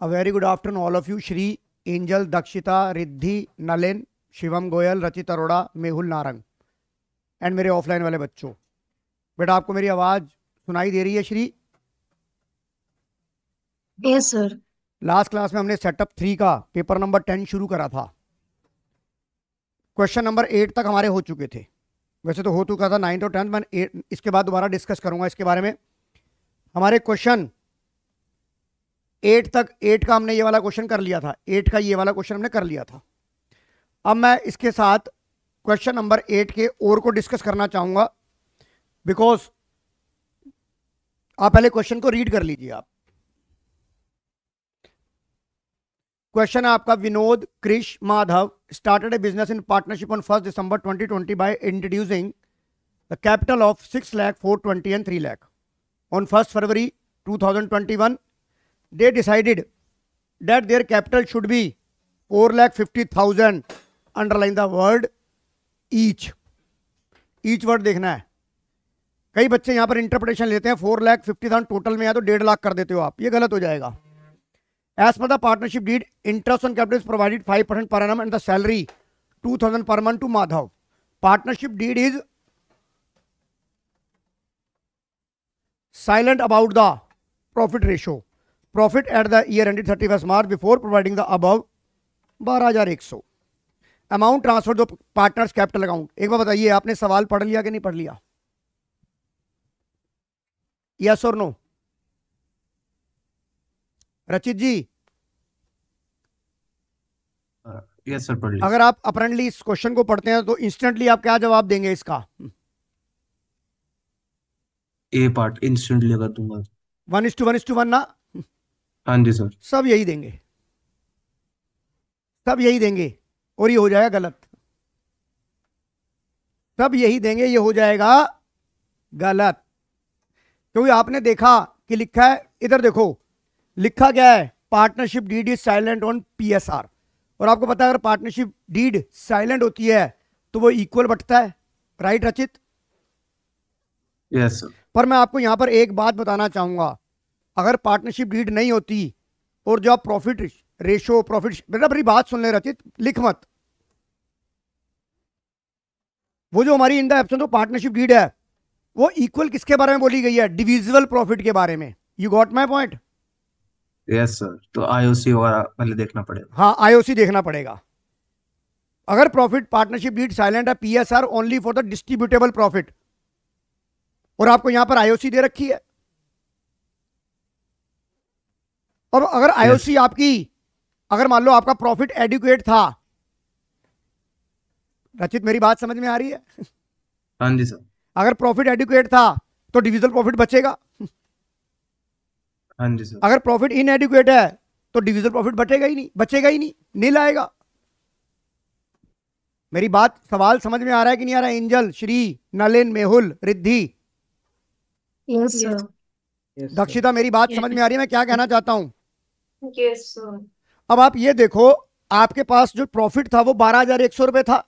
A very good afternoon, all of you. Shri, Angel, Dakshita, Riddhi, Nalin, Shivam Goyal, रचित Arora, Mehul Narang and मेरे offline वाले बच्चों, बेटा आपको मेरी आवाज सुनाई दे रही है? Shri, yes sir. Last class में हमने सेटअप 3 का पेपर नंबर 10 शुरू करा था। क्वेश्चन नंबर 8 तक हमारे हो चुके थे, वैसे तो हो चुका था 9th और 10th। मैं इसके बाद दोबारा डिस्कस करूंगा इसके बारे में। हमारे क्वेश्चन 8 तक, 8 का हमने ये वाला क्वेश्चन कर लिया था, 8 का ये वाला क्वेश्चन हमने कर लिया था। अब मैं इसके साथ क्वेश्चन नंबर 8 के और को डिस्कस करना चाहूंगा, बिकॉज आप पहले क्वेश्चन को रीड कर लीजिए। आप क्वेश्चन है आपका, Vinod Krish Madhav started a business in partnership on 1 December 2020 by introducing the capital of 6 lakh, 420 and 3 lakh. On 1st February 2021, they decided that their capital should be 4,50,000. Underline the word each. Each word देखना है। कई बच्चे यहां पर interpretation लेते हैं 4,50,000 total में है तो 1.5 लाख कर देते हो आप, ये गलत हो जाएगा। एज पर the partnership deed, interest on capital is provided 5% per annum and the salary 2,000 per month to Madhav. Partnership deed is silent about the profit ratio, profit at the year ended 31 March before providing the above 12,100। Amount transfer दो partners capital account. एक बार बताइए, आपने सवाल पढ़ लिया कि नहीं पढ़ लिया? यस और नो? रचित जी, यस सर, पढ़ लिया। अगर आप अपरेंटली इस क्वेश्चन को पढ़ते हैं तो इंस्टेंटली आप क्या जवाब देंगे इसका? ए पार्ट इंस्टेंटली लगा दूंगा। 1:1:1 ना? हाँ जी सर। सब यही देंगे, सब यही देंगे और ये हो जाएगा गलत। सब यही देंगे, ये हो जाएगा गलत, क्योंकि आपने देखा कि लिखा है, इधर देखो लिखा क्या है, partnership deed is silent on PSR. और आपको पता है अगर पार्टनरशिप डीड साइलेंट होती है तो वो इक्वल बटता है, राइट रचित? Yes sir. पर मैं आपको यहां पर एक बात बताना चाहूंगा, अगर पार्टनरशिप डीड नहीं होती और जो आप प्रॉफिट रेशो, प्रॉफिट, बेटा मेरी बात सुन ले रचित, लिख मत। वो जो हमारी in the absence of partnership deed है वो इक्वल किसके बारे में बोली गई है? डिविजिबल प्रॉफिट के बारे में। You got my point? Yes sir, तो आईओसी वगैरह पहले देखना पड़ेगा। हाँ, आईओसी देखना पड़ेगा। अगर प्रॉफिट पार्टनरशिप डीड साइलेंट है, PSR only for the distributable profit, और आपको यहां पर आईओसी दे रखी है। और अगर आईओसी आपकी, अगर मान लो आपका प्रॉफिट एडिक्वेट था, रचित मेरी बात समझ में आ रही है? हाँ जी सर। अगर प्रॉफिट एडिक्वेट था तो डिविजिबल प्रॉफिट बचेगा। हाँ जी सर। अगर प्रॉफिट इनएडिक्वेट है तो डिविजिबल प्रॉफिट बचेगा ही नहीं, बचेगा ही नहीं, नील आएगा। मेरी बात, सवाल समझ में आ रहा है कि नहीं आ रहा है? Angel, Shri, Nalin, Mehul, Riddhi, yes sir. Dakshita, मेरी बात समझ में आ रही है मैं क्या कहना चाहता हूं? Yes sir. अब आप ये देखो, आपके पास जो प्रॉफिट था वो 12,100 रुपए था।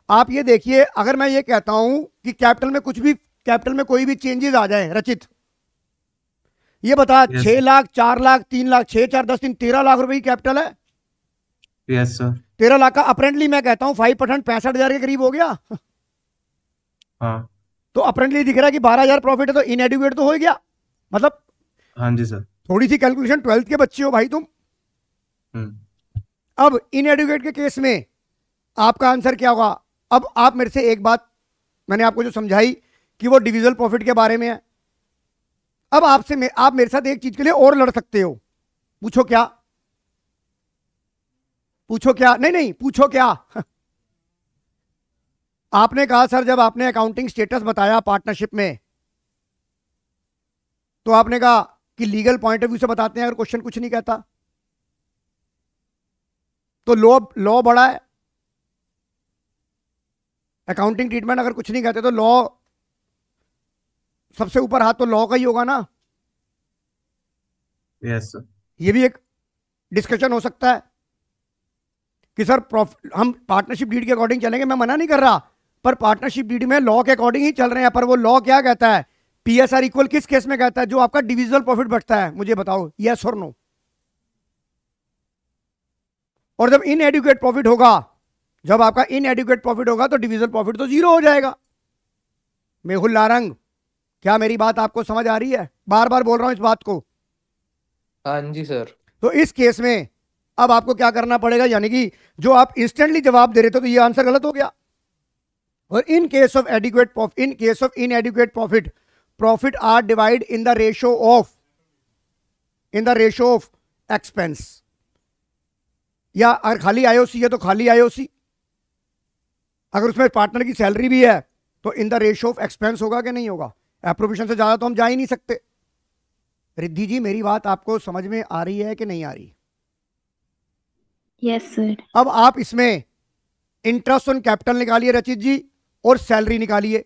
आप ये देखिए, अगर मैं ये कहता हूं कि कैपिटल में कुछ भी, कैपिटल में कोई भी चेंजेस आ जाए, रचित ये बता, 6 लाख, 4 लाख, 3 लाख, 6, 4, 10, 3, 13 लाख रुपए की कैपिटल है। Yes sir. 13 लाख का अप्रेंटली मैं कहता हूं 5% 65,000 के करीब हो गया। हाँ। तो अप्रेंटली दिख रहा है कि 12,000 प्रॉफिट है तो इनएडिक्वेट तो हो गया, मतलब। हाँ जी सर। थोड़ी सी कैलकुलेशन, 12th के बच्चे हो भाई तुम। अब इनएडिक्वेट के केस में आपका आंसर क्या होगा? अब आप मेरे से एक बात, मैंने आपको जो समझाई कि वो डिविजिबल प्रॉफिट के बारे में है, अब आप मेरे साथ एक चीज के लिए और लड़ सकते हो। पूछो क्या? पूछो क्या? नहीं, पूछो क्या? आपने कहा सर, जब आपने अकाउंटिंग स्टेटस बताया पार्टनरशिप में तो आपने कहा कि लीगल पॉइंट ऑफ व्यू से बताते हैं, अगर क्वेश्चन कुछ नहीं कहता तो लॉ बड़ा है। अकाउंटिंग ट्रीटमेंट अगर कुछ नहीं कहते तो लॉ सबसे ऊपर हाथ तो लॉ का ही होगा ना। Yes sir. ये भी एक डिस्कशन हो सकता है कि सर हम पार्टनरशिप डीड के अकॉर्डिंग चलेंगे, मैं मना नहीं कर रहा, पर पार्टनरशिप डीड में लॉ के अकॉर्डिंग ही चल रहे हैं। पर वो लॉ क्या कहता है? पीएसआर इक्वल किस केस में कहता है? जो आपका डिविजिबल प्रॉफिट बढ़ता है। मुझे बताओ, यस और नो? और जब इनएडिक्वेट प्रॉफिट होगा, जब आपका इनएडिक्वेट प्रॉफिट होगा तो डिविजल प्रॉफिट तो जीरो हो जाएगा। मेहुल नारंग, क्या मेरी बात आपको समझ आ रही है? बार बार बोल रहा हूं इस बात को। हाँ जी सर। तो इस केस में अब आपको क्या करना पड़ेगा, यानी कि जो आप इंस्टेंटली जवाब दे रहे थे तो ये आंसर गलत हो गया। और in case of adequate profit, in case of inadequate profit, profit are divide in the ratio of, in the ratio of expense. या अगर खाली आईओसी है तो खाली आईओसी, अगर उसमें पार्टनर की सैलरी भी है तो इन द रेशियो ऑफ एक्सपेंस होगा कि नहीं होगा? एप्रोप्रिएशन से ज्यादा तो हम जा ही नहीं सकते। रिद्धि जी, मेरी बात आपको समझ में आ रही है कि नहीं आ रही? Yes sir. अब आप इसमें इंटरेस्ट ऑन कैपिटल निकालिए रचित जी, और सैलरी निकालिए,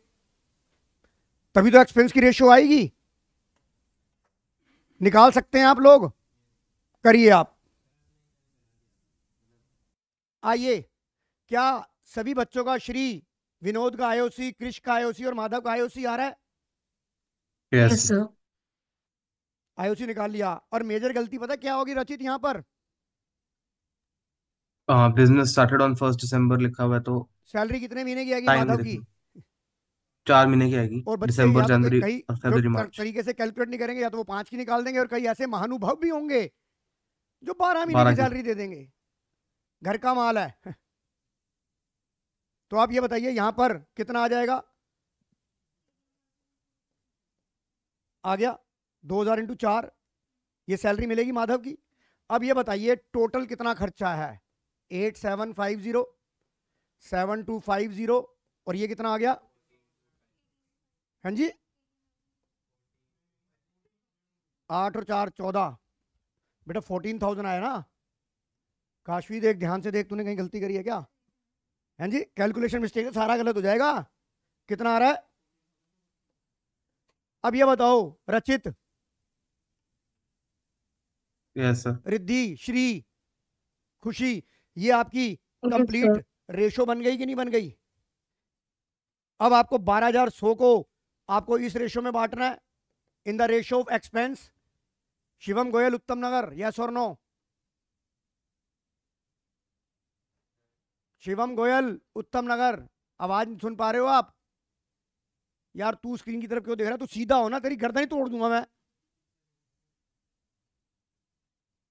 तभी तो एक्सपेंस की रेशियो आएगी। निकाल सकते हैं आप लोग, करिए आप। आइए, क्या सभी बच्चों का, श्री, विनोद का आईओसी, कृष का आईओसी और माधव का आईओसी आ रहा है? Yes yes sir. आईओसी निकाल लिया। और मेजर गलती पता क्या होगी रचित यहां पर? बिजनेस स्टार्टेड ऑन 1 दिसंबर लिखा हुआ है, तो सैलरी कितने महीने की आएगी टाइम माधव की? 4 महीने की आएगी। और बच्चे दिसंबर, या तो जनवरी कई और जो फरवरी, मार्च। तरीके से कैलकुलेट नहीं करेंगे, या तो वो 5 की निकाल देंगे, और कई ऐसे महानुभव भी होंगे जो 12 महीने 12 की की। सैलरी दे देंगे। घर का माल है। तो आप ये बताइए यहां पर कितना आ जाएगा? आ गया 2000 इंटू 4, ये सैलरी मिलेगी माधव की। अब ये बताइए टोटल कितना खर्चा है? 8750, 7250, और ये कितना आ गया? हाँ जी, 8 और 4 14, बेटा 14,000 आया ना। काशवी देख, ध्यान से देख, तूने कहीं गलती करी है क्या? हाँ जी, कैलकुलेशन मिस्टेक है, सारा गलत हो जाएगा। कितना आ रहा है? अब ये बताओ रचित, यस सर। रिद्धि, श्री, खुशी, ये आपकी कंप्लीट रेशो बन गई कि नहीं बन गई? अब आपको 12,100 को आपको इस रेशो में बांटना है, in the ratio of expense. Shivam Goyal, उत्तम नगर, यस और नो? शिवम गोयल, उत्तम नगर, आवाज सुन पा रहे हो आप? यार तू स्क्रीन की तरफ क्यों देख रहा है? तू सीधा हो ना, तेरी गर्दन ही तोड़ दूंगा मैं।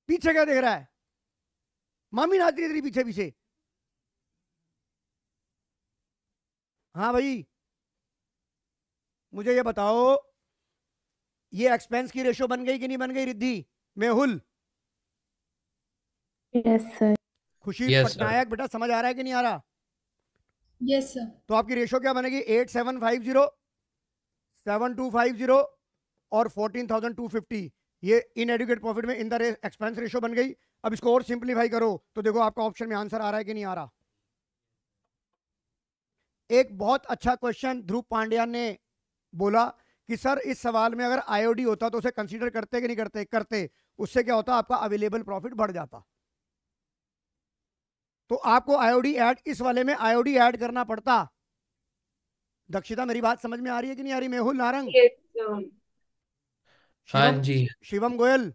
पीछे क्या देख रहा है? मामी नाच रही है तेरी पीछे पीछे। हाँ भाई, मुझे ये बताओ, ये एक्सपेंस की रेशो बन गई कि नहीं बन गई Riddhi? Mehul, yes sir. Khushi, Yes, Patnaik, बेटा समझ आ रहा है कि नहीं आ रहा? Yes sir. तो आपकी रेशो क्या बनेगी? 8750, 7250 और 14,250। ये इनएडुकेट प्रॉफिट में इन द एक्सपेंस रेशो बन गई। अब इसको और सिंपलीफाई करो तो देखो आपका ऑप्शन में आंसर आ रहा है कि नहीं आ रहा। एक बहुत अच्छा क्वेश्चन ध्रुव पांड्या ने बोला कि सर इस सवाल में अगर आईओडी होता तो उसे कंसीडर करते कि नहीं करते? करते। उससे क्या होता? आपका अवेलेबल प्रॉफिट बढ़ जाता। तो आपको आईओडी ऐड, इस वाले में आईओडी ऐड करना पड़ता। दक्षिता, मेरी बात समझ में आ रही है कि नहीं आ रही? Mehul Narang, yes sir. हाँ शिवम, जी। Shivam Goyal,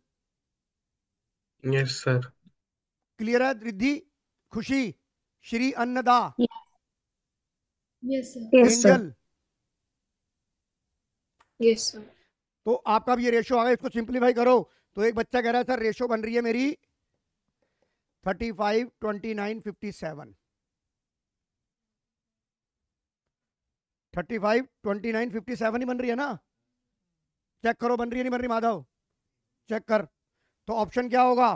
yes sir. Clear है? Riddhi, Khushi, Shri, Annada, yes sir. Yes sir. Angel. Yes sir. तो आपका भी ये रेशो आ गया, इसको सिंपलीफाई करो तो एक बच्चा कह रहा है सर रेशो बन रही है मेरी 35, 29, 57। 35, 29, 57 ही बन रही है ना? चेक करो बन रही है नहीं बन रही माधव, चेक कर। तो ऑप्शन क्या होगा?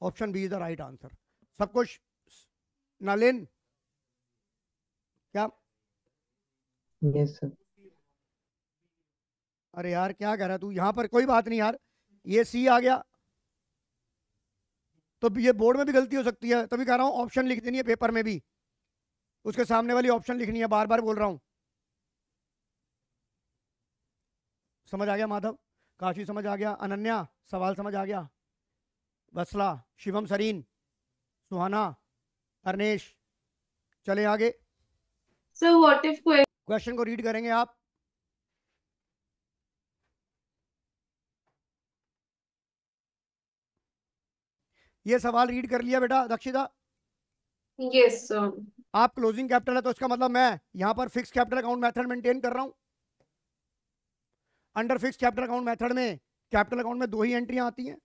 Option B is the right answer. सब कुछ नलिन क्या? Yes sir. अरे यार क्या कह रहा है तू? यहां पर कोई बात नहीं यार, ये सी आ गया तो ये बोर्ड में भी गलती हो सकती है, तभी कह रहा हूं ऑप्शन लिख देनी है पेपर में भी, उसके सामने वाली ऑप्शन लिखनी है, बार बार बोल रहा हूं। समझ आ गया माधव? काशी समझ आ गया? अनन्या, सवाल समझ आ गया? वसला, शिवम, सरीन, सुहाना, अर्नेश, चले आगे। सर व्हाट इफ क्वेश्चन को रीड करेंगे आप। ये सवाल रीड कर लिया बेटा दक्षिता? Yes, sir. आप क्लोजिंग कैपिटल है तो इसका मतलब मैं यहां पर fix capital account method maintain कर रहा हूं। Under fix capital account method में कैपिटल अकाउंट में 2 ही एंट्रियां आती हैं,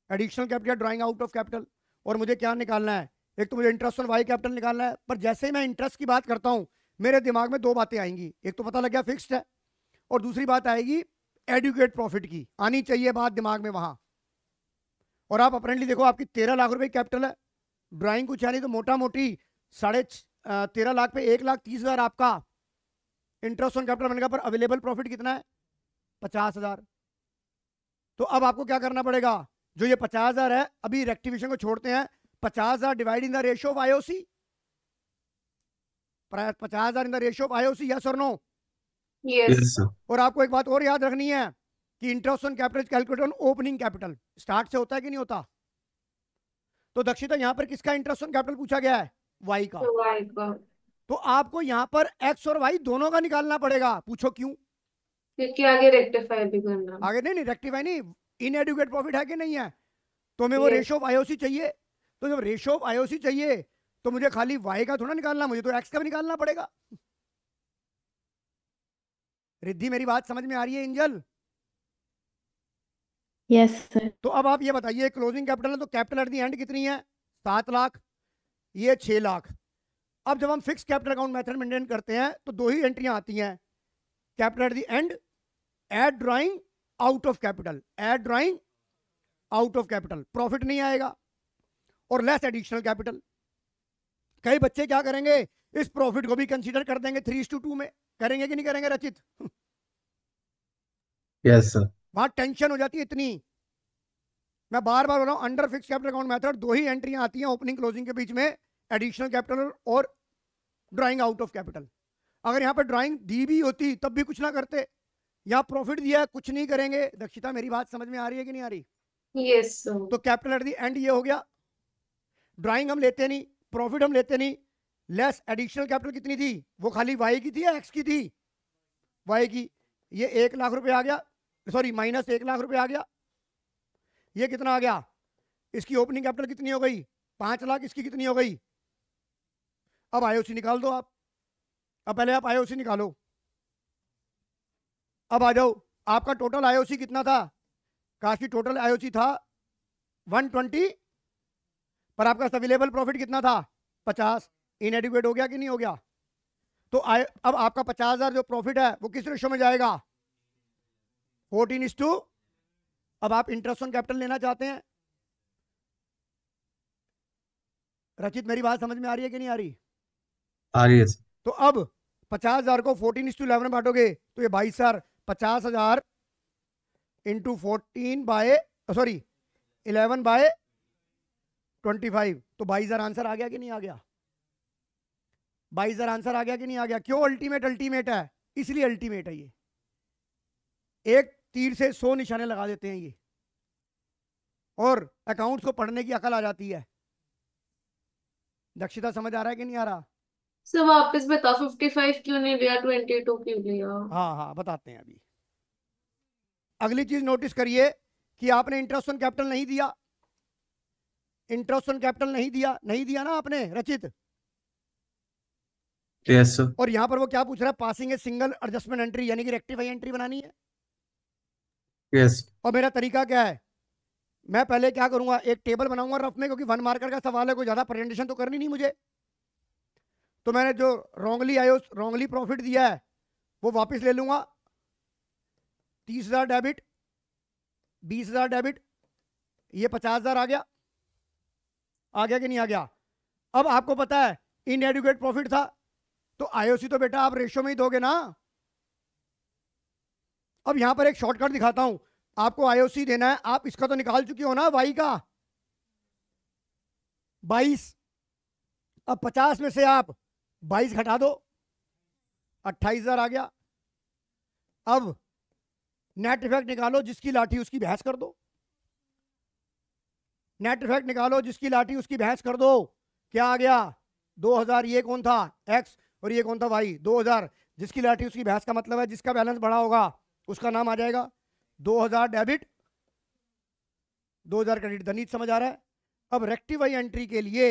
additional capital, drawing out of capital. और मुझे क्या निकालना है? एक तो मुझे इंटरेस्ट ऑन वाई कैपिटल निकालना है। पर जैसे ही मैं इंटरेस्ट की बात करता हूं मेरे दिमाग में 2 बातें आएंगी। एक तो पता लग गया फिक्स्ड है, और दूसरी बात आएगी एडुकेट प्रॉफिट की, आनी चाहिए बात दिमाग में वहां। और आप अपेरेंटली देखो आपकी 13 लाख रुपए कैपिटल है, ड्राइंग कुछ है नहीं तो मोटा मोटी 13.5 लाख पे 1,30,000 आपका इंटरेस्ट ऑन कैपिटल बनेगा। पर अवेलेबल प्रॉफिट कितना है? 50,000। तो अब आपको क्या करना पड़ेगा? जो ये 50,000 है, अभी रेक्टिफिकेशन को छोड़ते हैं, 50,000 divide in the ratio of IOC, 50,000 in the ratio of IOC, yes और नो? Yes. Yes, sir. और आपको एक बात और याद रखनी है कि interest on capital calculate on opening capital, start से होता है कि नहीं होता? तो दक्षिता यहां पर किसका इंटरेस्ट ऑन कैपिटल पूछा गया है? वाई का। So I got. तो आपको यहां पर एक्स और वाई दोनों का निकालना पड़ेगा। पूछो क्यों? क्योंकि आगे रेक्टिफाई भी करना। आगे नहीं रेक्टिफाई नहीं, इनएडुकेट प्रॉफिट है कि नहीं है? तो हमें वो Yes. रेशियो ऑफ आईओसी चाहिए। तो जब रेशियो ऑफ आईओसी चाहिए तो मुझे खाली वाई का थोड़ा निकालना, मुझे तो एक्स का भी निकालना पड़ेगा। रिद्धि मेरी बात समझ में आ रही है एंजल? Yes sir. तो अब आप ये बताइए, क्लोजिंग कैपिटल है तो कैपिटल एट दी एंड कितनी है? 7 लाख, ये 6 लाख। अब जब हम fix capital account method maintain करते हैं तो 2 ही एंट्रियां आती हैं, capital at the end, add drawing out of capital, add drawing out of capital, profit नहीं आएगा, और लेस एडिशनल कैपिटल। कई बच्चे क्या करेंगे, इस प्रॉफिट को भी कंसीडर कर देंगे 3:2 में। करेंगे कि नहीं करेंगे रचित? Yes, sir. बहुत टेंशन हो जाती है इतनी। मैं बार बार बोल रहा हूं, under fix capital account method 2 ही एंट्रियां आती हैं ओपनिंग क्लोजिंग के बीच में, एडिशनल कैपिटल और ड्राइंग आउट ऑफ कैपिटल। अगर यहाँ पर ड्राइंग दी भी होती तब भी कुछ ना करते, यहाँ प्रॉफिट दिया है कुछ नहीं करेंगे। दक्षिता मेरी बात समझ में आ रही है कि नहीं आ रही? Yes, sir. तो कैपिटल एट दी एंड ये हो गया, ड्राइंग हम लेते नहीं, प्रॉफिट हम लेते नहीं, लेस एडिशनल कैपिटल कितनी थी? वो खाली वाई की थी या एक्स की थी? वाई की। ये 1 लाख रुपए आ गया, सॉरी माइनस 1 लाख रुपए आ गया। ये कितना आ गया? इसकी ओपनिंग कैपिटल कितनी हो गई? 5 लाख। इसकी कितनी हो गई? अब आईओसी निकाल दो आप। अब पहले आप आईओसी निकालो। अब आ जाओ, आपका टोटल आईओसी कितना था? काफी टोटल आईओसी था 120, पर आपका अवेलेबल प्रॉफिट कितना था? 50। इनएडिक्वेट हो गया कि नहीं हो गया? तो अब आपका 50,000 जो प्रॉफिट है वो किस रेशो में जाएगा? 14:2। अब आप इंटरेस्ट ऑन कैपिटल लेना चाहते हैं। रचित मेरी बात समझ में आ रही है कि नहीं आ रही? आ रही है sir. तो अब 50,000 को 14:11 में बांटोगे तो ये 22,000, 50,000 इंटू 11/25, तो 22,000 आंसर आ गया कि नहीं आ गया? 22,000 आंसर आ गया कि नहीं आ गया? क्यों अल्टीमेट? अल्टीमेट है इसलिए अल्टीमेट है। ये एक तीर से 100 निशाने लगा देते हैं ये, और अकाउंट्स को पढ़ने की अकल आ जाती है। दक्षिता समझ आ रहा है कि नहीं आ रहा? सर वापस बता, 55 क्यों नहीं लिया, 22 क्यों लिया? हाँ हाँ बताते हैं अभी। अगली चीज नोटिस करिए कि आपने इंटरेस्ट ऑन कैपिटल नहीं दिया, इंटरेस्ट ऑन कैपिटल नहीं दिया ना आपने रचित। Yes, sir. और यहां पर वो क्या पूछ रहा है? Passing a single adjustment entry, यानी कि रेक्टिफाई एंट्री बनानी है। Yes. और मेरा तरीका क्या है? मैं पहले क्या करूंगा, एक टेबल बनाऊंगा रफ में, क्योंकि 1 मार्कर का सवाल है, कोई ज्यादा प्रेजेंटेशन तो करनी नहीं मुझे। तो मैंने जो रॉन्गली प्रॉफिट दिया है वो वापस ले लूंगा। 30,000 डेबिट, 20,000 डेबिट, ये 50,000 आ गया कि नहीं आ गया? अब आपको पता है इनएडुकेट प्रॉफिट था, तो आईओसी तो बेटा आप रेशियो में ही दोगे ना। अब यहां पर एक शॉर्टकट दिखाता हूं, आपको आईओसी देना है, आप इसका तो निकाल चुके हो ना वाई का 22। अब 50 में से आप 22 घटा दो, 28,000 आ गया। अब नेट इफेक्ट निकालो, जिसकी लाठी उसकी भैंस कर दो। नेट इफेक्ट निकालो, जिसकी लाठी उसकी भैंस कर दो। क्या आ गया? 2,000। ये कौन था? एक्स, और ये कौन था? वाई। 2,000 जिसकी लाठी उसकी भैंस का मतलब है जिसका बैलेंस बढ़ा होगा उसका नाम आ जाएगा। 2,000 डेबिट, 2,000 क्रेडिट। धनीत समझ आ रहा है? अब रेक्टिफाई एंट्री के लिए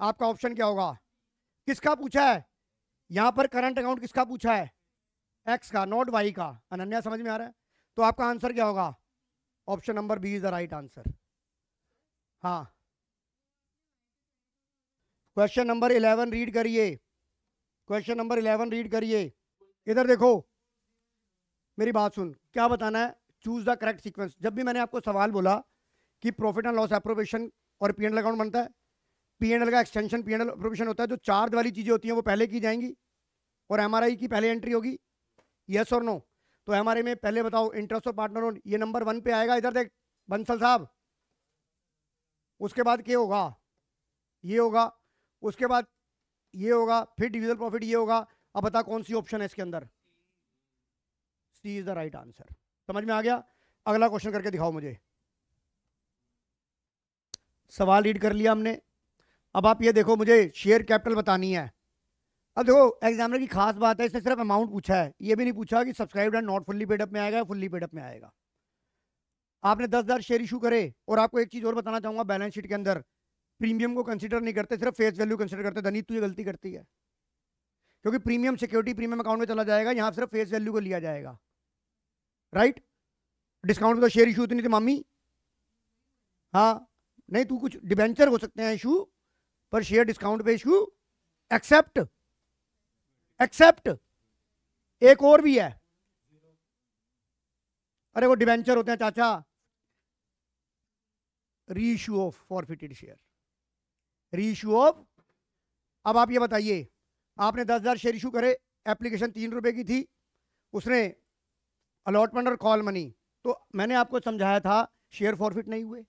आपका ऑप्शन क्या होगा? किसका पूछा है यहां पर? करंट अकाउंट किसका पूछा है? एक्स का, नॉट वाई का। अनन्या समझ में आ रहा है? तो आपका आंसर क्या होगा? Option number B is the right answer. हाँ, क्वेश्चन नंबर 11 रीड करिए। क्वेश्चन नंबर 11 रीड करिए। इधर देखो, मेरी बात सुन, क्या बताना है? Choose the correct sequence. जब भी मैंने आपको सवाल बोला कि प्रॉफिट एंड लॉस एप्रोप्रिएशन और पीएनएल अकाउंट बनता है, पीएनएल का एक्सटेंशन पीएनएल एप्रोप्रिएशन होता है, जो चार्ज वाली चीजें होती हैं वो पहले की जाएंगी और एमआरआई की पहले एंट्री होगी। यस और नो? तो एमआरआई में पहले बताओ, इंटरेस्ट ऑफ पार्टनर ओन, ये नंबर 1 पे आएगा। इधर देख बंसल साहब, उसके बाद क्या होगा? ये होगा, उसके बाद ये होगा, फिर डिविजन प्रॉफिट ये होगा। अब बता कौन सी ऑप्शन है इसके अंदर? सी इज द राइट आंसर। समझ में आ गया? अगला क्वेश्चन करके दिखाओ मुझे। सवाल रीड कर लिया हमने। अब आप ये देखो, मुझे शेयर कैपिटल बतानी है। अब देखो, एग्जामिनर की खास बात है, इसने सिर्फ अमाउंट पूछा है, ये भी नहीं पूछा कि subscribed and not fully paid up में आएगा या फुल्ली पेड अप में आएगा। आपने 10,000 शेयर इशू करे। और आपको एक चीज और बताना चाहूंगा, बैलेंस शीट के अंदर प्रीमियम को कंसीडर नहीं करते, सिर्फ फेस वैल्यू कंसीडर करते। धनी तू ये गलती करती है, क्योंकि प्रीमियम सिक्योरिटी प्रीमियम अकाउंट में चला जाएगा, यहाँ सिर्फ फेस वैल्यू को लिया जाएगा। राइट? डिस्काउंट में तो शेयर इशू इतनी थी मामी। हाँ, नहीं तू कुछ डिबेंचर हो सकते हैं इशू, पर शेयर डिस्काउंट पे इशू एक्सेप्ट। एक्सेप्ट एक और भी है, अरे वो डिबेंचर होते हैं चाचा, reissue of forfeited share, reissue of. अब आप ये बताइए, आपने 10,000 शेयर इशू करे, एप्लीकेशन 3 रुपए की थी, उसने अलॉटमेंट और कॉल मनी, तो मैंने आपको समझाया था शेयर फॉरफिट नहीं हुए।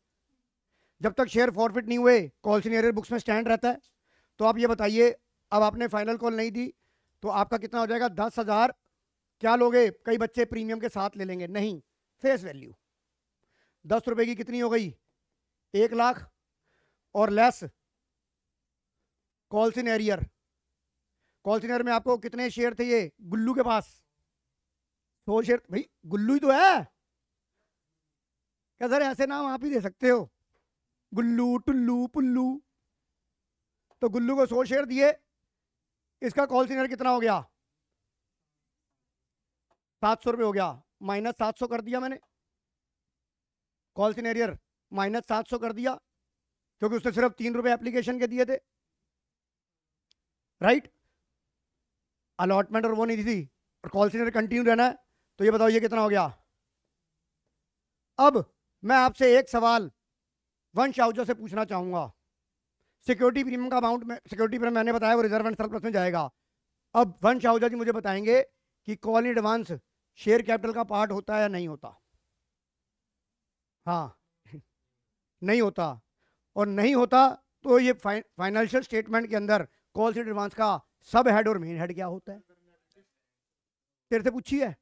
जब तक शेयर फॉरफिट नहीं हुए, कॉल सीनियर बुक्स में स्टैंड रहता है। तो आप ये बताइए, अब आपने फाइनल कॉल नहीं दी तो आपका कितना हो जाएगा? 10,000। क्या लोगे? कई बच्चे प्रीमियम के साथ ले लेंगे, नहीं, फेस वैल्यू 10 रुपए की कितनी हो गई? 1 लाख और less call senior. Call senior में आपको कितने शेयर थे? ये गुल्लू के पास 100 शेयर। भाई गुल्लू ही तो है क्या सर? ऐसे नाम आप ही दे सकते हो, गुल्लू, टुल्लू, पुल्लू। तो गुल्लू को 100 शेयर दिए, इसका कॉल सीनियर कितना हो गया? 700 रुपये हो गया। माइनस 700 कर दिया मैंने, कॉल सीनियर माइनस 700 कर दिया, क्योंकि उसने सिर्फ 3 रुपए एप्लीकेशन के दिए थे। राइट? अलॉटमेंट और वो नहीं थी, और कॉल सीनियर कंटिन्यू रहना है। तो ये बताओ ये कितना हो गया? अब मैं आपसे एक सवाल वंश आहूजा से पूछना चाहूंगा। सिक्योरिटी प्रीमियम का अमाउंट में, सिक्योरिटी प्रीमियम मैंने बताया वो रिजर्व एंड सरप्लस में जाएगा। अब वंश आहूजा जी मुझे बताएंगे कि call in advance share capital का पार्ट होता है या नहीं होता? हाँ नहीं होता। और नहीं होता तो ये फाइनेंशियल स्टेटमेंट के अंदर कॉल इन एडवांस का सब हेड और मेन हेड क्या होता है? तेरे से पूछी है?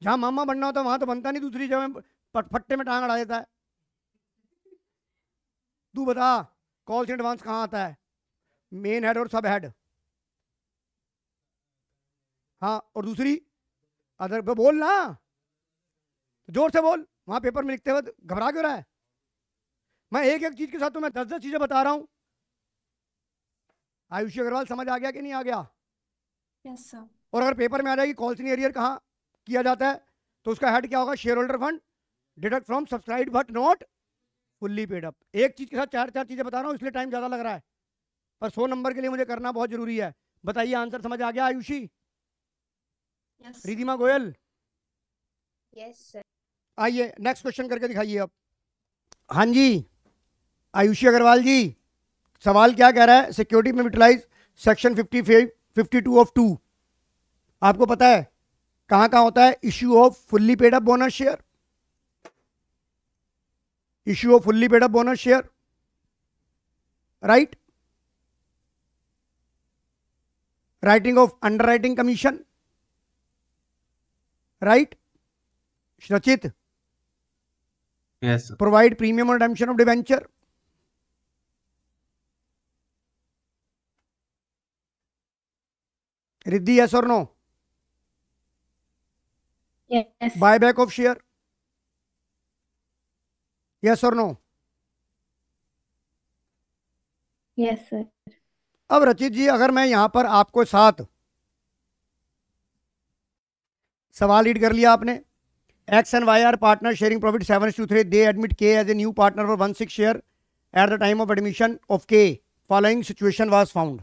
जहां मामा बनना होता है वहां तो बनता नहीं, दूसरी जगह फट्टे में टांग अड़ा देता है। तू बता, कॉल इन एडवांस कहां आता है? मेन हेड और सब हेड। हाँ, और दूसरी अदर पे बोल ना, जोर से बोल, वहां पेपर में लिखते वक्त घबरा क्यों रहा है? मैं एक एक चीज के साथ तो मैं 10-10 चीजें बता रहा हूं। आयुषी अग्रवाल समझ आ गया कि नहीं आ गया? Yes sir. और अगर पेपर में आ जाएगी कॉल सीनियर कहाँ किया जाता है, तो उसका हेड क्या होगा? Share holder fund deduct from subscribe but not fully paid up. एक चीज के साथ 4-4 चीजें बता रहा हूं, इसलिए टाइम ज्यादा लग रहा है, पर 100 नंबर के लिए मुझे करना बहुत जरूरी है। बताइए आंसर समझ आ गया Ayushi? Yes Ridhima Goyal? Yes sir. आइए नेक्स्ट क्वेश्चन करके दिखाइए अब। हाँ जी आयुषी अग्रवाल जी, सवाल क्या कह रहा है? सिक्योरिटी में यूटिलाइज सेक्शन 52 ऑफ 2 आपको पता है कहां कहां होता है? Issue of fully paid up bonus share, issue of fully paid up bonus share, right? Writing off underwriting commission, right? Rachit, yes sir. Provide premium और redemption of debenture. Riddhi yes और no? Yes buyback of share, yes और no? Yes sir. अब रचित जी, अगर मैं यहां पर आपको साथ सवाल रीड कर लिया आपने, X and Y are partners sharing profit 7:3. They admit K as a new partner for 1/6 share at the time of admission of K. Following situation was found.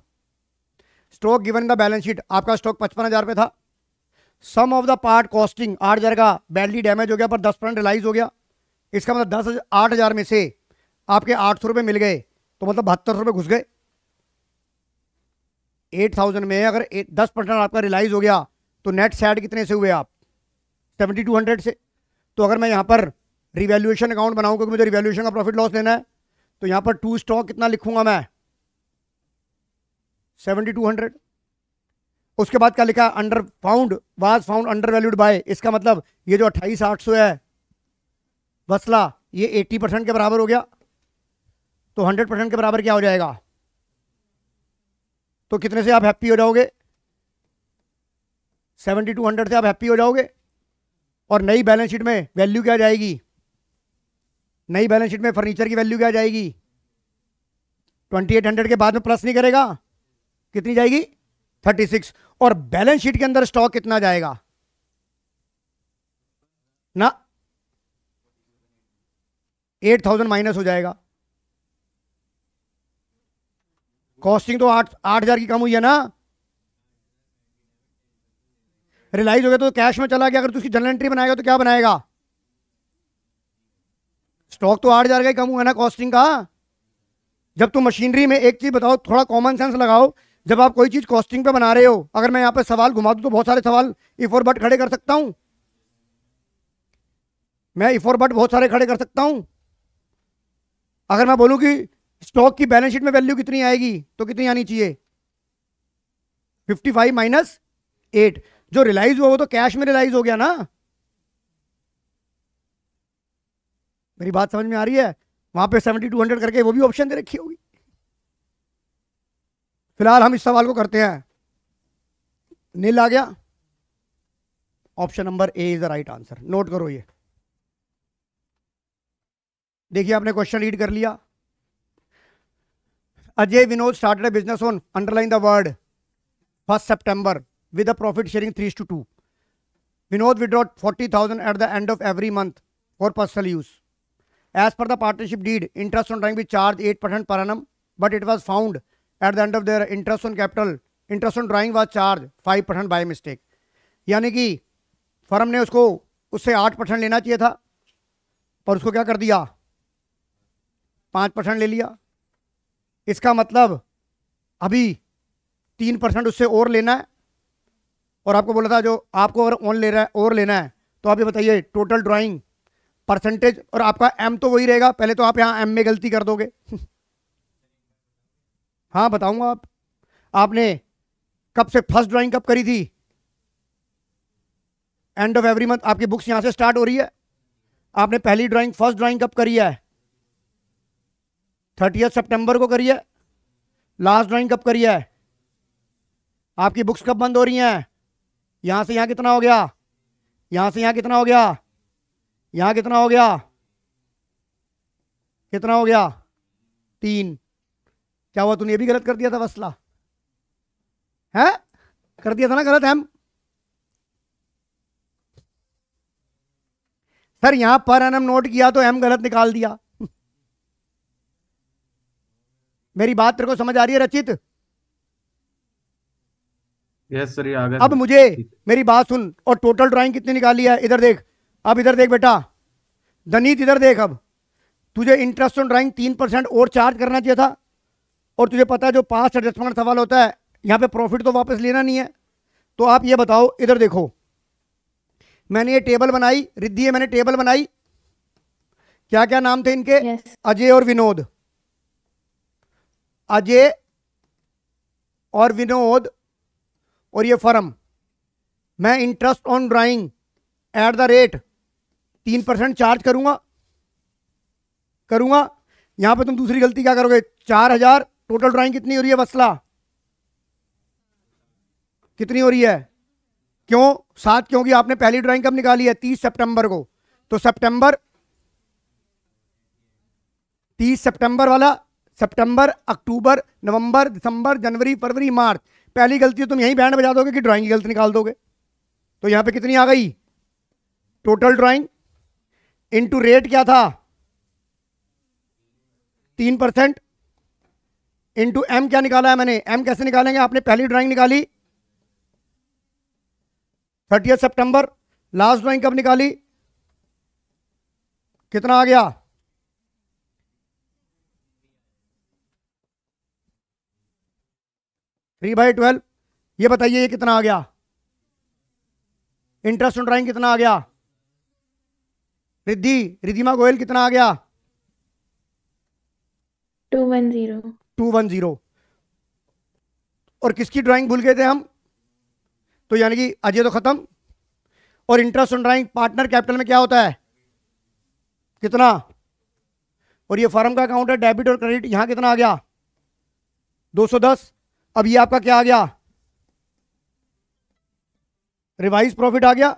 Stock given in the balance sheet. आपका stock 55,000 पे था. सम of the part costing 8,000 का badly damage हो गया पर 10% relies हो गया. इसका मतलब 8,000 में से आपके 800 रुपये मिल गए, तो मतलब 72 रुपये घुस गए. 8,000 में अगर 10% आपका रिलाइज हो गया तो नेट सैड कितने से हुए आप? 7,200 से. तो अगर मैं यहाँ पर रिवैल्यूएशन अकाउंट बनाऊँ, क्योंकि मुझे रिवैल्यूएशन का प्रॉफिट लॉस लेना है, तो यहाँ पर टू स्टॉक कितना लिखूंगा मैं? 7,200. उसके बाद क्या लिखा? Under found was found under valued bye. इसका मतलब ये जो 28,800 है वसला, ये 80% के बराबर हो गया. तो 100% के बराबर क्या हो जाएगा? तो कितने से आप हैप्पी हो जाओगे? 7,200 से आप हैप्पी हो जाओगे. और नई बैलेंस शीट में वैल्यू क्या जाएगी? नई बैलेंस शीट में फर्नीचर की वैल्यू क्या जाएगी? 2,800 के बाद में प्लस नहीं करेगा, कितनी जाएगी? 36. और बैलेंस शीट के अंदर स्टॉक कितना जाएगा ना? 8,000 माइनस हो जाएगा. कॉस्टिंग तो 8,000 की कम हुई है ना. रिलाइज हो गया तो कैश में चला गया. अगर तू उसकी जनरल एंट्री बनाएगा तो क्या बनाएगा? स्टॉक तो 8,000 का ही कम हुआ है ना कॉस्टिंग का. जब तुम मशीनरी में, एक चीज बताओ, थोड़ा कॉमन सेंस लगाओ, जब आप कोई चीज कॉस्टिंग पे बना रहे हो, अगर मैं यहां पे सवाल घुमा दूं तो बहुत सारे सवाल इफ और बट खड़े कर सकता हूं. मैं इफ और बट बहुत सारे खड़े कर सकता हूं. अगर मैं बोलूं कि स्टॉक की बैलेंस शीट में वैल्यू कितनी आएगी, तो कितनी आनी चाहिए? 55 माइनस 8. जो रिलाइज हुआ वो तो कैश में रिलाइज हो गया ना. मेरी बात समझ में आ रही है? वहां पे 7,200 करके वो भी ऑप्शन दे रखी होगी. फिलहाल हम इस सवाल को करते हैं. नील आ गया. Option number A is the right answer. Note करो ये. देखिए आपने क्वेश्चन रीड कर लिया. Ajay Vinod started a business on, underline the word, 1 September with a profit sharing 3:2. Vinod withdrew 40,000 at the end of every month for personal use. As per the partnership deed, interest on drawing will charge 8% per annum, but it was found at the end of their interest on capital, interest on drawing was charged 5% by mistake. यानी कि firm ने उसको उससे 8% लेना चाहिए था, पर उसको क्या कर दिया? 5% ले लिया. इसका मतलब अभी 3% उससे और लेना है. और आपको बोला था जो आपको अगर ऑन ले रहा है और लेना है, तो आप ये बताइए टोटल ड्राइंग परसेंटेज, और आपका एम तो वही रहेगा. पहले तो आप यहाँ एम में गलती कर दोगे. हाँ बताऊंगा. आपने कब से फर्स्ट ड्राइंग कब करी थी? End of every month. आपकी बुक्स यहां से स्टार्ट हो रही है. आपने पहली ड्राइंग, फर्स्ट ड्राइंग कब करी है? 30 सितंबर को करी है. लास्ट ड्राइंग कब करी है? आपकी बुक्स कब बंद हो रही हैं? यहां से यहां कितना हो गया? यहां से यहां कितना हो गया? यहां कितना हो गया? कितना हो गया? 3. क्या हुआ? तूने ये भी गलत कर दिया था वसला? है? कर दिया था ना गलत एम? सर यहां पर एनम नोट किया तो एम गलत निकाल दिया. मेरी बात तेरे को समझ आ रही है रचित? यस सर, ये आ गया अब सर. मुझे मेरी बात सुन. और टोटल ड्राइंग कितनी निकाली है? इधर देख. अब इधर देख बेटा, दनीत इधर देख. अब तुझे इंटरेस्ट ऑन ड्राइंग 3% और चार्ज करना चाहिए था. और तुझे पता है जो पास्ट एडजस्टमेंट सवाल होता है, यहाँ पे प्रॉफिट तो वापस लेना नहीं है. तो आप ये बताओ, इधर देखो, मैंने ये टेबल बनाई. रिद्धि है, मैंने टेबल बनाई. क्या क्या नाम थे इनके? यस अजय और विनोद. अजय और विनोद और ये फर्म. मैं interest on drawing at the rate 3% charge करूंगा. यहां पे तुम दूसरी गलती क्या करोगे? 4,000. टोटल ड्राइंग कितनी हो रही है वसला? कितनी हो रही है? क्यों 7? क्योंकि आपने पहली ड्राइंग कब निकाली है? 30 सितंबर को. तो सितंबर 30 सितंबर वाला, सितंबर, अक्टूबर, नवंबर, दिसंबर, जनवरी, फरवरी, मार्च। पहली गलती तुम यहीं बैंड बजा दोगे कि ड्राइंग की गलती निकाल दोगे। तो यहां पे कितनी आ गई? टोटल ड्राइंग इनटू रेट क्या था? 3%, इनटू एम क्या निकाला है मैंने? एम कैसे निकालेंगे? आपने पहली ड्राइंग निकाली 30 सितंबर, लास्ट ड्राइंग कब निकाली? कितना आ गया? 3/12। ये बताइए ये कितना आ गया? इंटरेस्ट ऑन ड्राइंग कितना आ गया? रिद्धिमा गोयल कितना आ गया? 210। 210। और किसकी ड्राइंग भूल गए थे हम? तो यानी कि अजय तो खत्म। और interest on drawing partner capital में क्या होता है? कितना? और ये फर्म का अकाउंट है, डेबिट और क्रेडिट। यहां कितना आ गया? 210। अब ये आपका क्या आ गया? रिवाइज प्रॉफिट आ गया।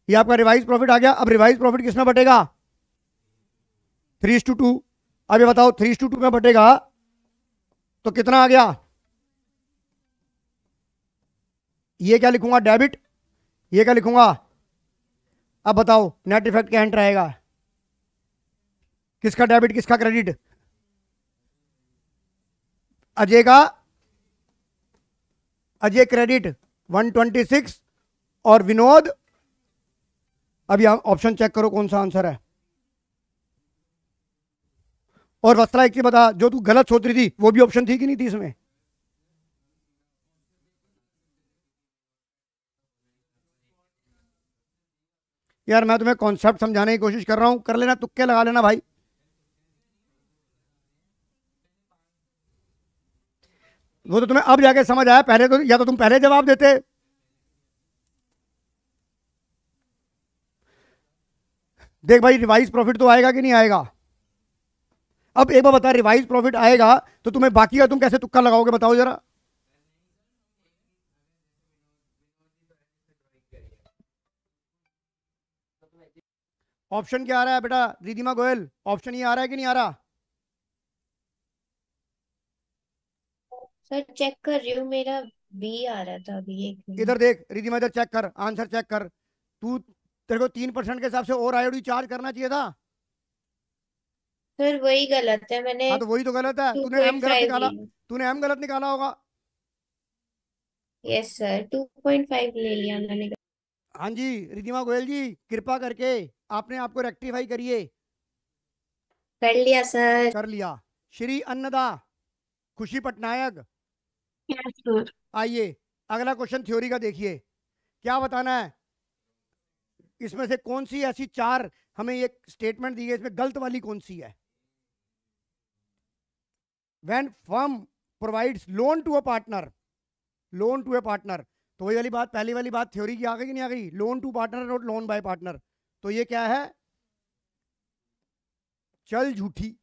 ये आपका रिवाइज प्रॉफिट आ गया। अब रिवाइज प्रॉफिट किसमें बटेगा? 3:2। अब ये बताओ 3:2 में बटेगा तो कितना आ गया? ये क्या लिखूंगा? डेबिट। ये क्या लिखूंगा? अब बताओ नेट इफेक्ट क्या एंटर आएगा? किसका डेबिट किसका क्रेडिट? अजय का, अजय क्रेडिट 126 और विनोद, अभी आप ऑप्शन चेक करो कौन सा आंसर है। और वस्त्रा एक चीज बता, जो तू गलत सोच रही थी वो भी ऑप्शन थी कि नहीं थी इसमें? यार मैं तुम्हें कॉन्सेप्ट समझाने की कोशिश कर रहा हूं, कर लेना, तुक्के लगा लेना भाई। वो तो तुम्हें अब जाके समझ आया, पहले तो या तो तुम पहले जवाब देते। देख भाई रिवाइज प्रॉफिट तो आएगा कि नहीं आएगा? अब एक बार बता, रिवाइज प्रॉफिट आएगा तो तुम्हें बाकी का तुम कैसे तुक्का लगाओगे बताओ जरा। ऑप्शन क्या आ रहा है बेटा रिद्धिमा गोयल? ऑप्शन ये आ रहा है कि नहीं आ रहा? सर चेक कर रही हूँ, मेरा बी आ रहा था अभी, एक मिनट। इधर देख रिद्धिमा, इधर चेक कर, आंसर चेक कर। तू, तेरे को 3% के हिसाब से और आईओडी चार्ज करना चाहिए था। सर वही गलत है, मैंने हाँ तो वही तो गलत है, तूने एम गलत 2.5 निकाला। लिया। तूने एम गलत निकाला होगा। यस सर, 2.5 ले लिया मैंने। हाँ जी रिद्धिमा गोयल जी, कृपा करके आपने आपको रेक्टिफाई करिए। कर लिया सर। कर लिया। श्री अन्नदा खुशी पटनायक, यस सर। आइए अगला क्वेश्चन थ्योरी का देखिए। क्या बताना है? इसमें से कौन सी ऐसी चार हमें ये स्टेटमेंट दी है, इसमें गलत वाली कौन सी है? When firm provides loan to a partner, loan to a partner, तो वही वाली बात, पहली वाली बात थ्योरी की आ गई कि नहीं आ गई? Loan to partner not loan by partner. तो ये क्या है? चल झूठी।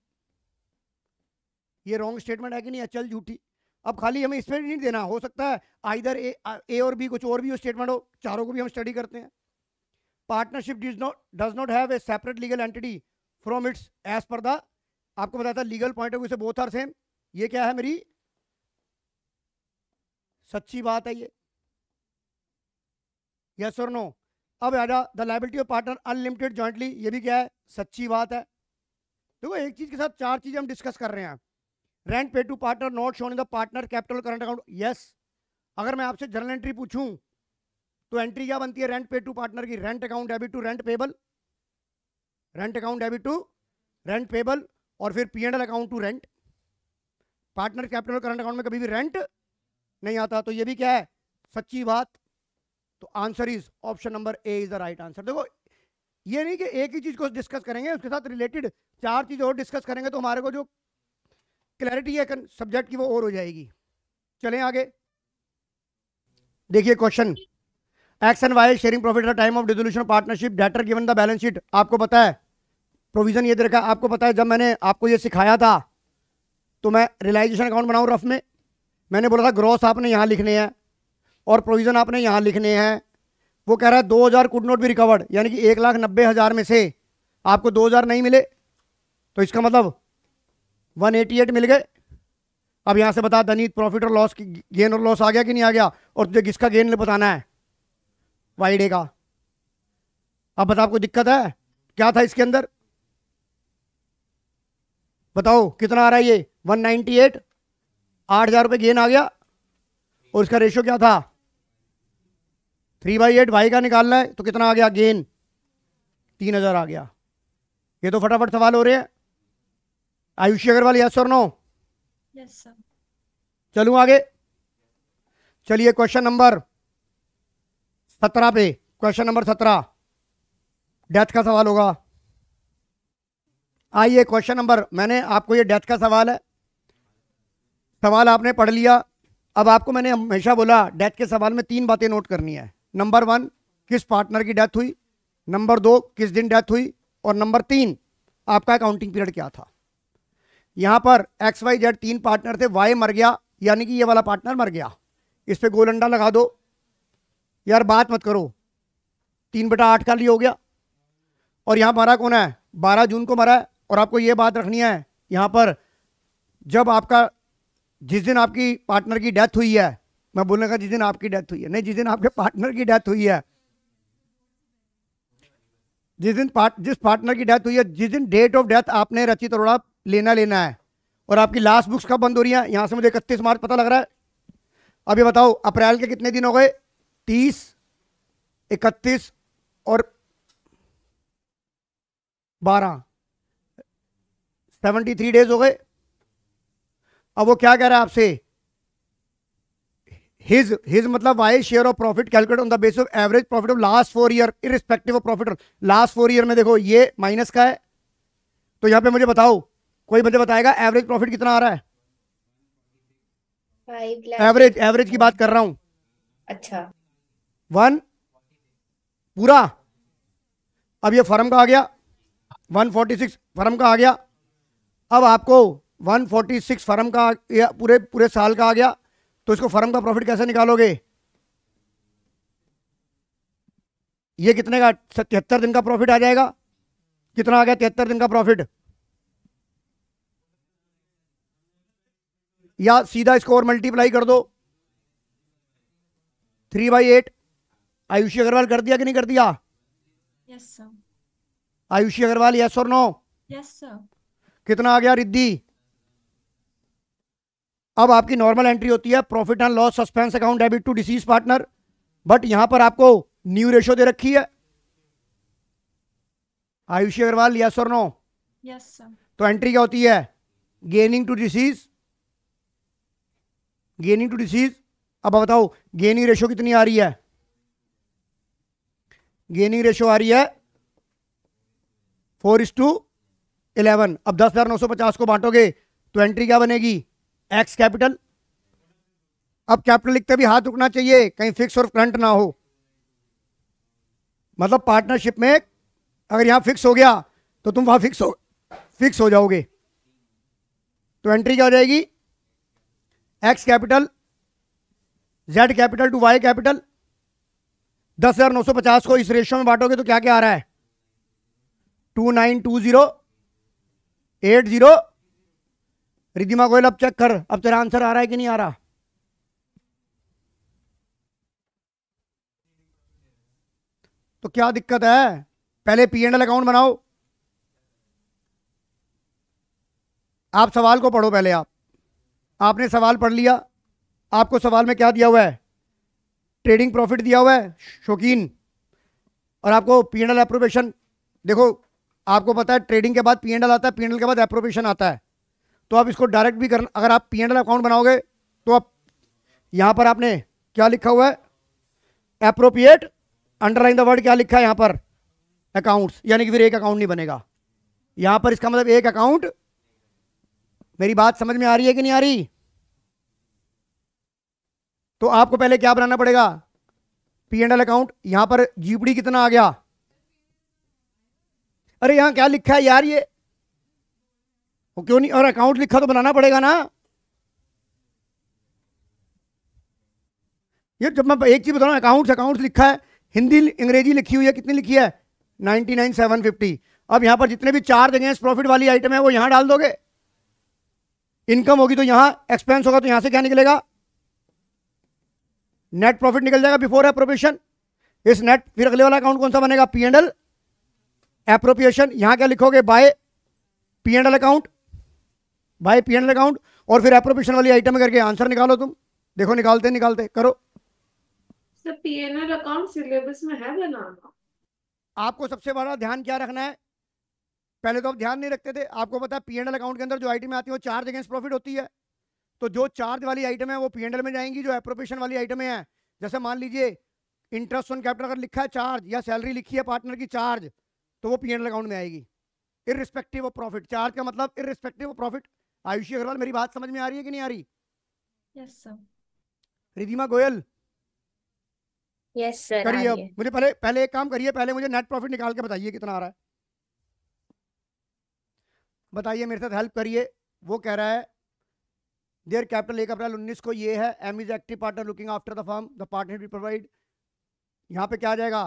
ये रॉन्ग स्टेटमेंट है कि नहीं है? चल झूठी। अब खाली हमें इसमें नहीं देना, हो सकता है आइदर ए और बी कुछ और भी स्टेटमेंट हो, चारों को भी हम स्टडी करते हैं। Partnership does not have a separate legal entity from its age पर द, आपको बताया था लीगल पॉइंट ऑफ व्यू से बोथ आर सेम। ये क्या है मेरी सच्ची बात है ये? यस और नो? अब आजा the liability of partner unlimited jointly, ये भी क्या है? सच्ची बात है। देखो एक चीज के साथ चार चीजें हम डिस्कस कर रहे हैं। Rent pay to partner not shown in the partner capital current account, yes. अगर मैं आपसे जर्नल एंट्री पूछूं तो एंट्री क्या बनती है रेंट पे टू पार्टनर की? Rent account debit to rent payable, rent account debit to rent payable, और फिर P&L account to rent. Partner capital current account में कभी भी रेंट नहीं आता, तो ये भी क्या है? सच्ची बात। तो answer is option number A is the right answer. देखो ये नहीं कि एक ही चीज को डिस्कस करेंगे, उसके साथ रिलेटेड चार चीजें और डिस्कस करेंगे तो हमारे को जो क्लैरिटी है सब्जेक्ट की वो और हो जाएगी। चलें आगे देखिए question. X and Y sharing profit at the time of dissolution of partnership, data given the balance sheet. आपको पता है प्रोविजन ये दे रखा है। आपको पता है जब मैंने आपको ये सिखाया था तो मैं रियलाइजेशन अकाउंट बनाऊं रफ में, मैंने बोला था ग्रॉस आपने यहाँ लिखने हैं और प्रोविजन आपने यहाँ लिखने हैं। वो कह रहा है 2000 कुड नॉट बी रिकवर्ड, यानी कि 1,90,000 में से आपको 2000 नहीं मिले। तो इसका मतलब 188 मिल गए। अब यहां से बता दनीत, प्रॉफिट और लॉस की गेन और लॉस आ गया कि नहीं आ गया, और तुझे किसका गेन बताना है, वाई डे का। अब बता, आपको दिक्कत है क्या था इसके अंदर, बताओ कितना आ रहा है ये 198, 8,000 रुपये गेन आ गया, और इसका रेशियो क्या था 3/8, वाई का निकालना है तो कितना आ गया गेन, 3,000 आ गया। ये तो फटाफट सवाल हो रहे हैं। आयुषी अग्रवाल, यस और नो? Yes sir. चलूं आगे, चलिए क्वेश्चन नंबर 17 पे, क्वेश्चन नंबर 17 डेथ का सवाल होगा। आइए क्वेश्चन नंबर, मैंने आपको ये डेथ का सवाल है, सवाल आपने पढ़ लिया। अब आपको मैंने हमेशा बोला डेथ के सवाल में 3 बातें नोट करनी है। नंबर 1, किस पार्टनर की डेथ हुई, नंबर 2, किस दिन डेथ हुई, और नंबर 3, आपका अकाउंटिंग पीरियड क्या था। यहां पर XYZ 3 पार्टनर थे, वाई मर गया, यानी कि ये वाला पार्टनर मर गया। इस पे गोल अंडा लगा दो यार, बात मत करो, 3/8 का लिए हो गया। और यहां मरा कौन है, 12 जून को मरा है। और आपको ये बात रखनी है यहां पर, जब आपका जिस दिन आपकी पार्टनर की डेथ हुई है, मैं बोलने का जिस दिन आपकी डेथ हुई है नहीं, जिस दिन आपके पार्टनर की डेथ हुई है, जिस पार्टनर की डेथ हुई है, जिस दिन डेट ऑफ डेथ आपने रचित अरोड़ा लेना है। और आपकी लास्ट बुक्स कब बंद हो रही है, यहां से मुझे 31 मार्च पता लग रहा है। अब ये बताओ अप्रैल के कितने दिन हो गए, 30, 31 और 12, 73 डेज हो गए। अब वो क्या कह रहा है आपसे, हिज मतलब Y share of profit calculate on the basis of average profit of last 4 year irrespective of profit last 4 year में। देखो ये माइनस का है, तो यहां पे मुझे बताओ, कोई मुझे बताएगा एवरेज प्रॉफिट कितना आ रहा है, 5 लाख। एवरेज की बात कर रहा हूं। अच्छा 1 पूरा, अब ये फर्म का आ गया 146, फर्म का आ गया। अब आपको 146 फर्म का पूरे साल का आ गया, तो इसको फर्म का प्रॉफिट कैसे निकालोगे, ये कितने का, 73 दिन का प्रॉफिट आ जाएगा। कितना आ गया 73 दिन का प्रॉफिट, या सीधा इसको और मल्टीप्लाई कर दो 3/8। आयुषी अग्रवाल कर दिया कि नहीं कर दिया, yes sir. Ayushi Agrawal yes और नो? Yes sir. कितना आ गया रिद्धि। अब आपकी नॉर्मल एंट्री होती है profit and loss suspense account debit to deceased partner, but यहां पर आपको न्यू रेशो दे रखी है। आयुषी अग्रवाल यस और नो? Yes sir. तो एंट्री क्या होती है, gaining to deceased, gaining to deceased. अब बताओ गेनिंग रेशो कितनी आ रही है, गेनिंग रेशो आ रही है 4:11। अब 10,950 को बांटोगे तो एंट्री क्या बनेगी, एक्स कैपिटल। अब कैपिटल लिखते भी हाथ रुकना चाहिए, कहीं फिक्स और करंट ना हो। मतलब पार्टनरशिप में अगर यहां फिक्स हो गया तो तुम वहां फिक्स हो जाओगे। तो एंट्री क्या हो जाएगी, X capital Z capital to Y capital. 10,950 को इस रेशियो में बांटोगे तो क्या क्या आ रहा है, 292080। रिद्धिमा गोयल अब चेक कर, अब तेरा आंसर आ रहा है कि नहीं आ रहा। तो क्या दिक्कत है, पहले P&L अकाउंट बनाओ। आप सवाल को पढ़ो पहले, आपने सवाल पढ़ लिया, आपको सवाल में क्या दिया हुआ है, ट्रेडिंग प्रॉफिट दिया हुआ है शौकीन, और आपको P&L एप्रोप्रिएशन। देखो आपको पता है ट्रेडिंग के बाद P&L आता है, P&L के बाद एप्रोप्रिएशन आता है। तो आप इसको डायरेक्ट भी करना, अगर आप P&L अकाउंट बनाओगे तो आप यहां पर आपने क्या लिखा हुआ है, एप्रोप्रिएट, अंडरलाइन द वर्ड क्या लिखा है यहां पर, अकाउंट्स, यानी कि फिर एक अकाउंट नहीं बनेगा यहां पर। इसका मतलब एक अकाउंट। मेरी बात समझ में आ रही है कि नहीं आ रही। तो आपको पहले क्या बनाना पड़ेगा, P&L अकाउंट। यहां पर जीपीडी कितना आ गया, अरे यहां क्या लिखा है यार, ये वो क्यों नहीं, और अकाउंट लिखा तो बनाना पड़ेगा ना। ये जब मैं एक चीज बताऊं, अकाउंट्स लिखा है, हिंदी अंग्रेजी लिखी हुई है, कितनी लिखी है 99,750। अब यहां पर जितने भी चार्ज अगेंस्ट प्रॉफिट वाली आइटम है वो यहां डाल दोगे। इनकम होगी तो यहां, एक्सपेंस होगा तो यहां से क्या निकलेगा, नेट प्रॉफिट निकल जाएगा बिफोर एप्रोप्रिएशन। इस नेट, फिर अगले वाला अकाउंट कौन सा बनेगा, पी एंड एल एप्रोप्रिएशन। यहां क्या लिखोगे, by P and L account, by P and L account, और फिर एप्रोप्रिएशन वाली आइटम करके आंसर निकालो तुम। देखो निकालते निकालते करो। सर पीएनएल अकाउंट सिलेबस में है बनाना। आपको सबसे बड़ा ध्यान क्या रखना है, पहले तो आप ध्यान नहीं रखते थे, आपको पता है पी एंड एल अकाउंट के अंदर जो आइटमें आती है वो चार्ज अगेंस्ट प्रॉफिट होती है। तो जो चार्ज वाली आइटम है वो पी एंड एल में जाएंगी, जो एप्रोप्रिएशन वाली आइटमें हैं, जैसे मान लीजिए इंटरेस्ट ऑन कैपिटल अगर लिखा है चार्ज, या सैलरी लिखी है पार्टनर की चार्ज, तो वो पी एंड एल अकाउंट में आएगी इररिस्पेक्टिव ऑफ प्रॉफिट। चार्ज का मतलब irrespective of profit. Ayushi Agrawal, मेरी बात समझ में आ रही है कि नहीं आ रही? Yes, sir. Ridhima Goyal, yes sir, आ करिए। रही अब है। मुझे पहले एक काम करिए, पहले मुझे नेट प्रॉफिट निकाल के बताइए कितना आ रहा है। बताइए, मेरे साथ हेल्प करिए। वो कह रहा है देयर कैपिटल 1 अप्रैल 19 को ये है, M is active partner looking after the firm, the partner will provide, यहाँ पे क्या आ जाएगा,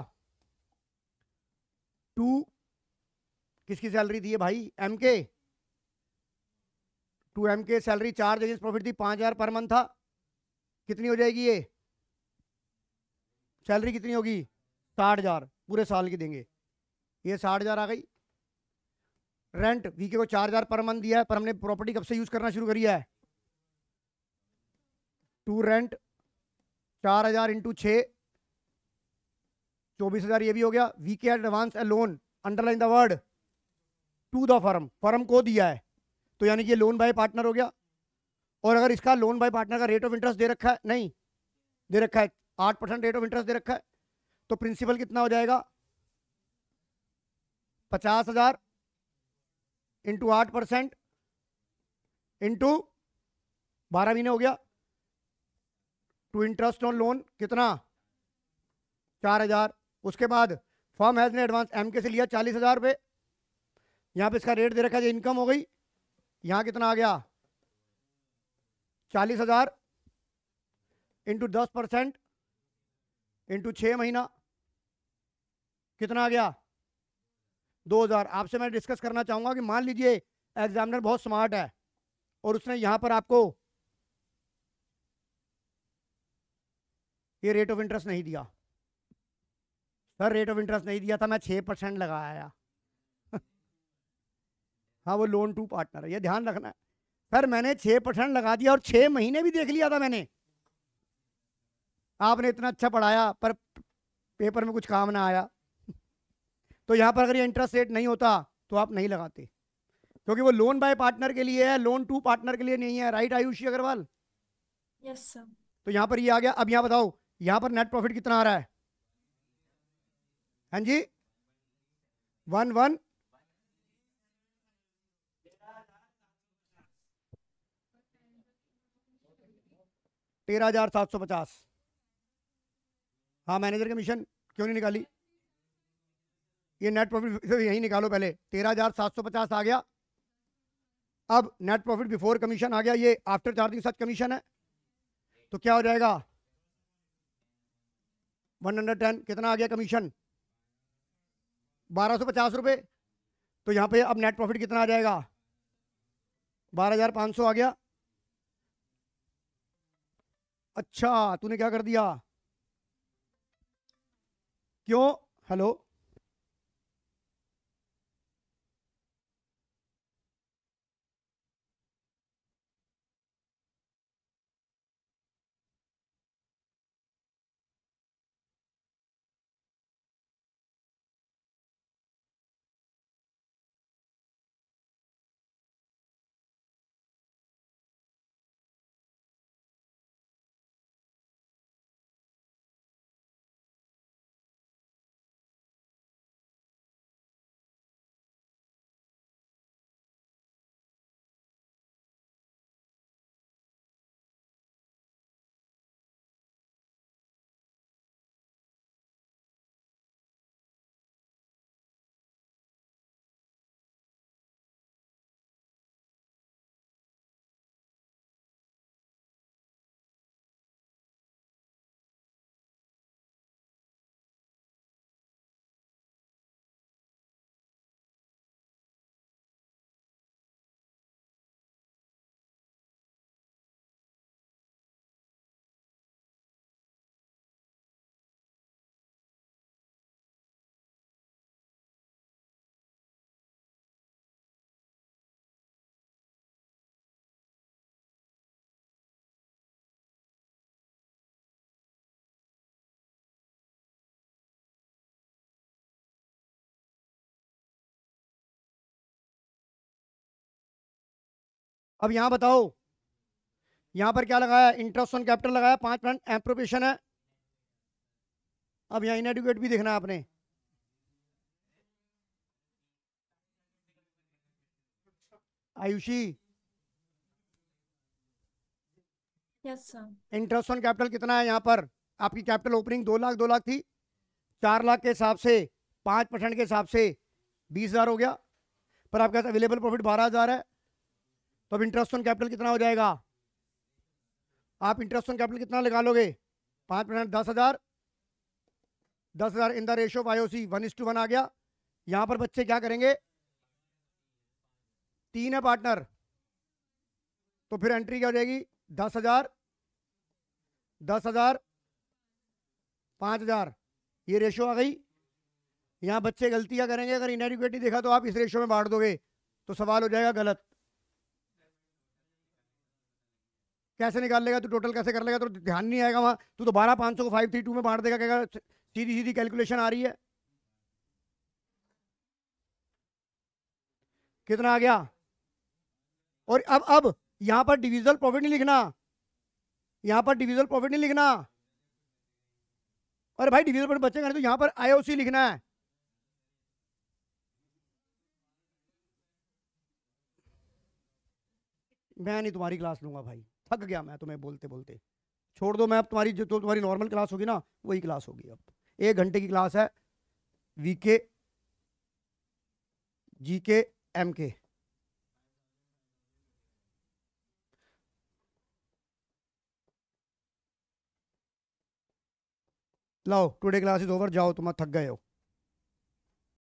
2, किसकी सैलरी दी है भाई, एम के, 2 एम के सैलरी चार्ज अगेंस्ट प्रॉफिट थी 5,000 पर मंथ था। कितनी हो जाएगी ये सैलरी, कितनी होगी, 60,000 पूरे साल की देंगे, ये 60,000 आ गई। रेंट वीके को 4,000 पर मंथ दिया है, पर हमने प्रॉपर्टी कब से यूज करना शुरू करी है, 2 रेंट 4,000 इंटू 6, 24,000 ये भी हो गया। VK advance a loan, underline the word, to the firm, firm को दिया है, तो यानी कि ये लोन बाय पार्टनर हो गया। और अगर इसका लोन बाय पार्टनर का रेट ऑफ इंटरेस्ट दे रखा है, नहीं दे रखा है, 8% रेट ऑफ इंटरेस्ट दे रखा है, तो प्रिंसिपल कितना हो जाएगा, 50,000 इंटू 8% इंटू 12 महीने हो गया, टू इंटरेस्ट ऑन लोन कितना, 4,000। उसके बाद फर्म हैज ने एडवांस एम के से लिया 40,000 रुपये, यहाँ पे इसका रेट दे रखा है, इनकम हो गई, यहाँ कितना आ गया, 40,000 इंटू 10% इंटू 6 महीना, कितना आ गया, 2,000। आपसे मैं डिस्कस करना चाहूंगा कि मान लीजिए एग्जामिनर बहुत स्मार्ट है और उसने यहां पर आपको ये रेट ऑफ इंटरेस्ट नहीं दिया, सर रेट ऑफ इंटरेस्ट नहीं दिया था, मैं 6% लगाया हाँ वो लोन टू पार्टनर है, ये ध्यान रखना है। सर मैंने 6% लगा दिया और 6 महीने भी देख लिया था मैंने, आपने इतना अच्छा पढ़ाया पर पेपर में कुछ काम ना आया तो यहाँ पर अगर ये इंटरेस्ट रेट नहीं होता तो आप नहीं लगाते, क्योंकि वो लोन बाय पार्टनर के लिए है, लोन टू पार्टनर के लिए नहीं है। Right Ayushi Agrawal? Yes, sir. तो यहाँ पर ये आ गया। अब यहाँ बताओ, यहाँ पर नेट प्रॉफिट कितना आ रहा है, हाँ जी, 1 13,750। हाँ मैनेजर कमीशन क्यों नहीं निकाली, ये नेट प्रॉफिट यही निकालो पहले, 13,750 आ गया। अब नेट प्रॉफिट बिफोर कमीशन आ गया, ये आफ्टर चार्जिंग सच कमीशन है, तो क्या हो जाएगा, 110। कितना आ गया कमीशन, 1,250 रुपये। तो यहाँ पे अब नेट प्रॉफिट कितना आ जाएगा, 12,500 आ गया। अच्छा तूने क्या कर दिया, क्यों, हेलो अब यहां बताओ, यहां पर क्या लगाया, इंटरेस्ट ऑन कैपिटल लगाया 5%, एप्रोप्रिएशन है। अब यहां इनएडुकेट भी देखना है आपने। Ayushi, Yes, sir. Interest on capital कितना है यहाँ पर? आपकी कैपिटल ओपनिंग 2 लाख थी, 4 लाख के हिसाब से 5% के हिसाब से 20,000 हो गया, पर आपके पास अवेलेबल प्रॉफिट 12,000 है। तो अब इंटरेस्ट ऑन कैपिटल कितना हो जाएगा? आप इंटरेस्ट ऑन कैपिटल कितना लगा लोगे? 5%, 10,000, 10,000 इन द रेशियो ऑफ आईओसी 1:1 आ गया। यहां पर बच्चे क्या करेंगे? 3 है पार्टनर, तो फिर एंट्री क्या हो जाएगी? 10,000, 10,000, 5,000, ये रेशियो आ गई। यहां बच्चे गलती क्या करेंगे? अगर इनएडिक्वेट नहीं देखा तो आप इस रेशियो में बांट दोगे, तो सवाल हो जाएगा गलत। कैसे निकाल लेगा तू? टोटल कैसे कर लेगा? तो ध्यान नहीं आएगा वहां। तू तो 12,500 को 532 में बांट देगा, कहेगा सीधी सीधी कैलकुलेशन आ रही है। कितना आ गया? और अब यहां पर डिविजिबल प्रॉफिट नहीं लिखना, यहां पर डिविजिबल प्रॉफिट नहीं लिखना। अरे भाई डिविजिबल प्रॉफिट बचेगा नहीं, तो यहां पर आईओसी लिखना है। मैं नहीं तुम्हारी क्लास लूंगा भाई, थक गया मैं तुम्हें बोलते बोलते। छोड़ दो, मैं अब तुम्हारी जो तुम्हारी नॉर्मल क्लास होगी ना वही क्लास होगी। अब 1 घंटे की क्लास है, वीके, जीके, एमके। लाओ, टुडे क्लास इज ओवर, जाओ, तुम थक गए हो।